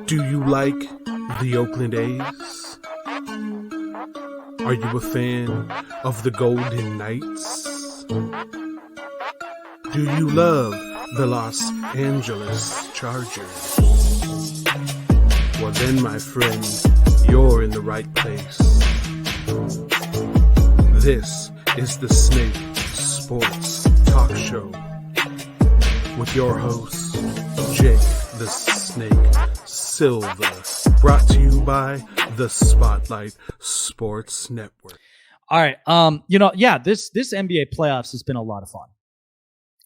Do you like the Oakland A's? Are you a fan of the Golden Knights? Do you love the Los Angeles Chargers? Well then, my friend, you're in the right place. This is the Snake Sports Talk Show with your host, Jake the Snake Silva, brought to you by the Spotlight Sports Network. All right. This NBA playoffs has been a lot of fun.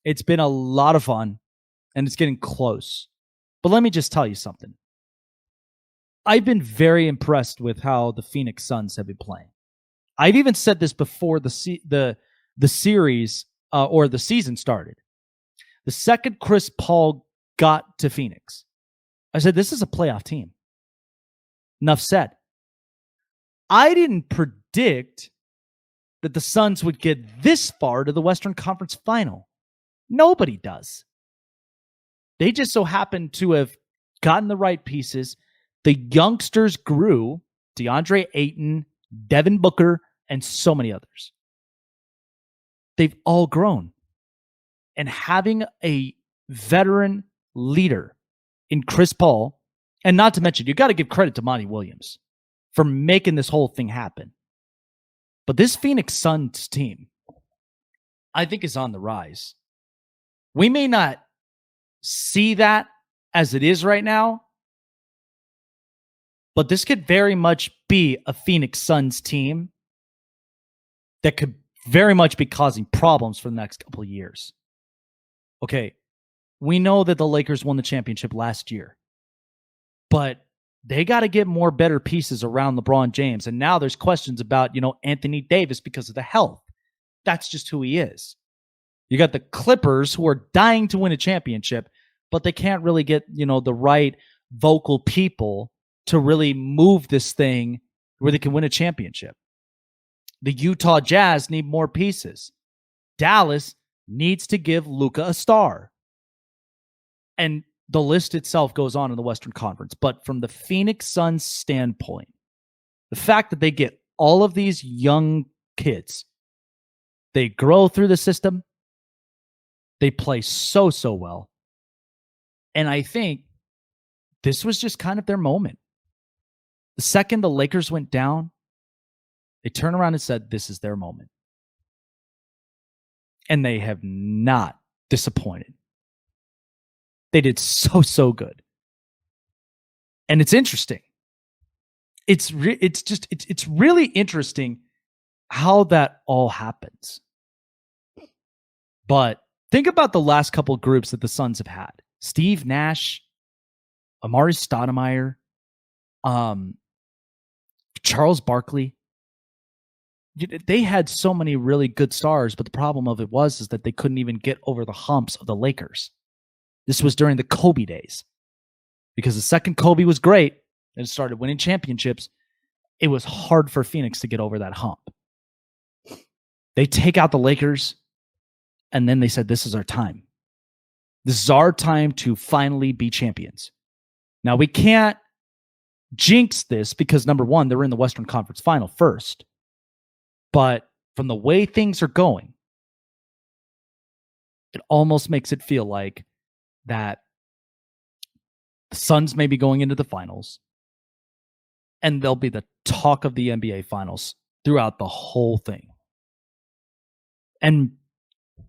It's been a lot of fun, and it's getting close. But let me just tell you something. I've been very impressed with how the Phoenix Suns have been playing. I've even said this before the series or the season started. The second Chris Paul got to Phoenix, I said, this is a playoff team. Enough said. I didn't predict that the Suns would get this far to the Western Conference Final. Nobody does. They just so happen to have gotten the right pieces. The youngsters grew. DeAndre Ayton, Devin Booker, and so many others. They've all grown. And having a veteran leader in Chris Paul, and not to mention, you got to give credit to Monty Williams for making this whole thing happen. But this Phoenix Suns team, I think, is on the rise. We may not see that as it is right now, but this could very much be a Phoenix Suns team that could very much be causing problems for the next couple of years. Okay, we know that the Lakers won the championship last year, but they got to get more better pieces around LeBron James. And now there's questions about, Anthony Davis because of the health. That's just who he is. You got the Clippers who are dying to win a championship, but they can't really get, the right vocal people to really move this thing where they can win a championship. The Utah Jazz need more pieces. Dallas needs to give Luka a star. And the list itself goes on in the Western Conference. But from the Phoenix Suns standpoint, the fact that they get all of these young kids, they grow through the system, they play so well. And I think this was just kind of their moment. The second the Lakers went down, they turned around and said, this is their moment. And they have not disappointed. They did so good. And it's interesting. It's really interesting how that all happens. But think about the last couple of groups that the Suns have had. Steve Nash, Amari Stoudemire, Charles Barkley. They had so many really good stars, but the problem of it is that they couldn't even get over the humps of the Lakers. This was during the Kobe days. Because the second Kobe was great and started winning championships, it was hard for Phoenix to get over that hump. They take out the Lakers, and then they said, this is our time. This is our time to finally be champions. Now, we can't jinx this because, number one, they're in the Western Conference Final first. But from the way things are going, it almost makes it feel like that the Suns may be going into the finals, and they'll be the talk of the NBA Finals throughout the whole thing. And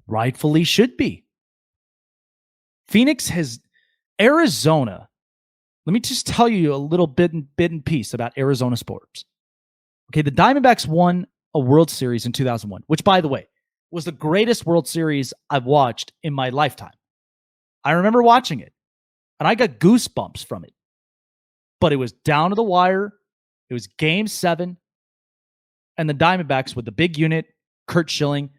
rightfully should be. Arizona. Let me just tell you a little bit and piece about Arizona sports. Okay, the Diamondbacks won a World Series in 2001, which, by the way, was the greatest World Series I've watched in my lifetime. I remember watching it, and I got goosebumps from it. But it was down to the wire. It was Game 7, and the Diamondbacks with the big unit, Curt Schilling,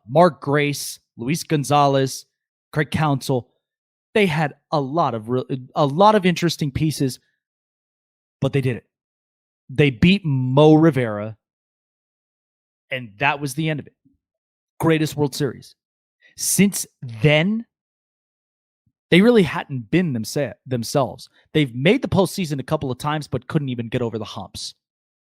Mark Grace, Luis Gonzalez, Craig Counsell. They had a lot of interesting pieces, but they did it. They beat Mo Rivera, and that was the end of it. Greatest World Series. Since then, They really hadn't been themselves. They've made the postseason a couple of times, but couldn't even get over the humps.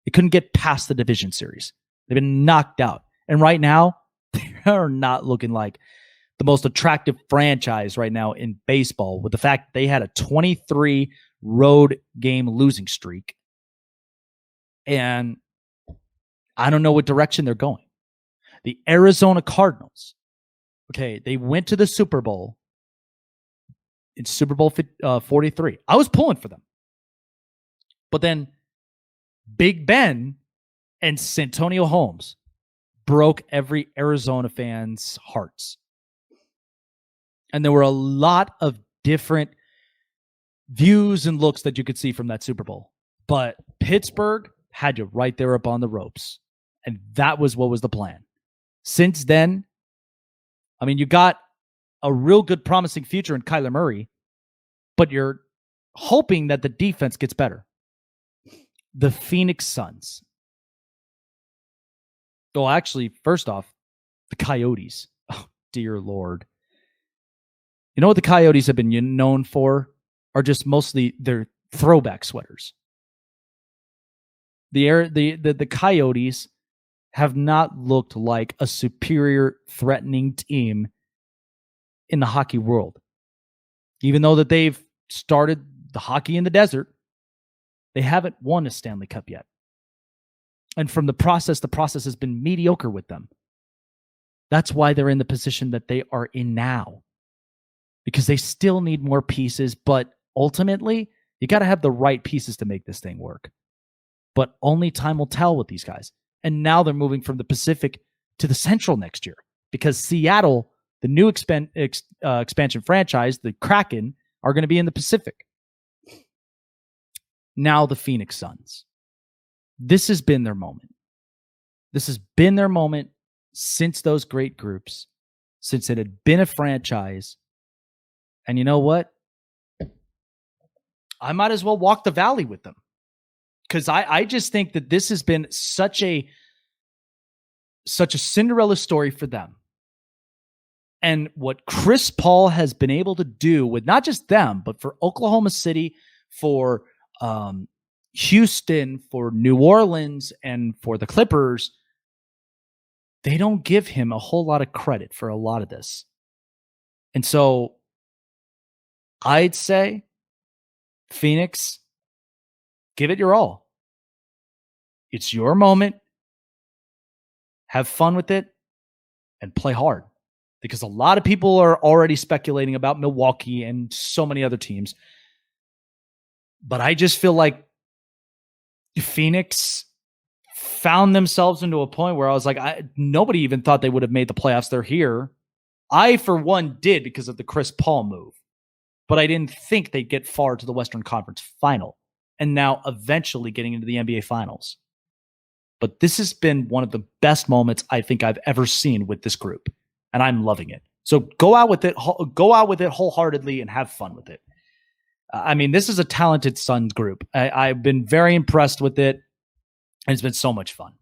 They couldn't get past the division series. They've been knocked out. And right now, they are not looking like the most attractive franchise right now in baseball, with the fact that they had a 23 road game losing streak. And I don't know what direction they're going. The Arizona Cardinals, okay, they went to the Super Bowl in Super Bowl 43. I was pulling for them. But then Big Ben and Santonio Holmes broke every Arizona fan's hearts. And there were a lot of different views and looks that you could see from that Super Bowl. But Pittsburgh had you right there up on the ropes. And that was what was the plan. Since then, I mean, you got a real good promising future in Kyler Murray, but you're hoping that the defense gets better. The Phoenix Suns. Well, actually, first off, the Coyotes. Oh, dear Lord. You know what the Coyotes have been known for? Are just mostly their throwback sweaters. The Coyotes have not looked like a superior, threatening team in the hockey world. Even though that they've started the hockey in the desert, they haven't won a Stanley Cup yet. And from the process has been mediocre with them. That's why they're in the position that they are in now. Because they still need more pieces, but ultimately, you got to have the right pieces to make this thing work. But only time will tell with these guys. And now they're moving from the Pacific to the Central next year. Because Seattle, the new expansion franchise, the Kraken, are going to be in the Pacific. Now the Phoenix Suns. This has been their moment. This has been their moment since those great groups, since it had been a franchise. And you know what? I might as well walk the valley with them. Because I just think that this has been such a Cinderella story for them. And what Chris Paul has been able to do with not just them, but for Oklahoma City, for Houston, for New Orleans, and for the Clippers, they don't give him a whole lot of credit for a lot of this. And so I'd say, Phoenix, give it your all. It's your moment. Have fun with it and play hard. Because a lot of people are already speculating about Milwaukee and so many other teams. But I just feel like Phoenix found themselves into a point where I was like, nobody even thought they would have made the playoffs. They're here. I, for one, did because of the Chris Paul move. But I didn't think they'd get far to the Western Conference Final. And now eventually getting into the NBA Finals. But this has been one of the best moments I think I've ever seen with this group. And I'm loving it. So go out with it wholeheartedly and have fun with it. I mean, this is a talented Suns group. I've been very impressed with it. And it's been so much fun.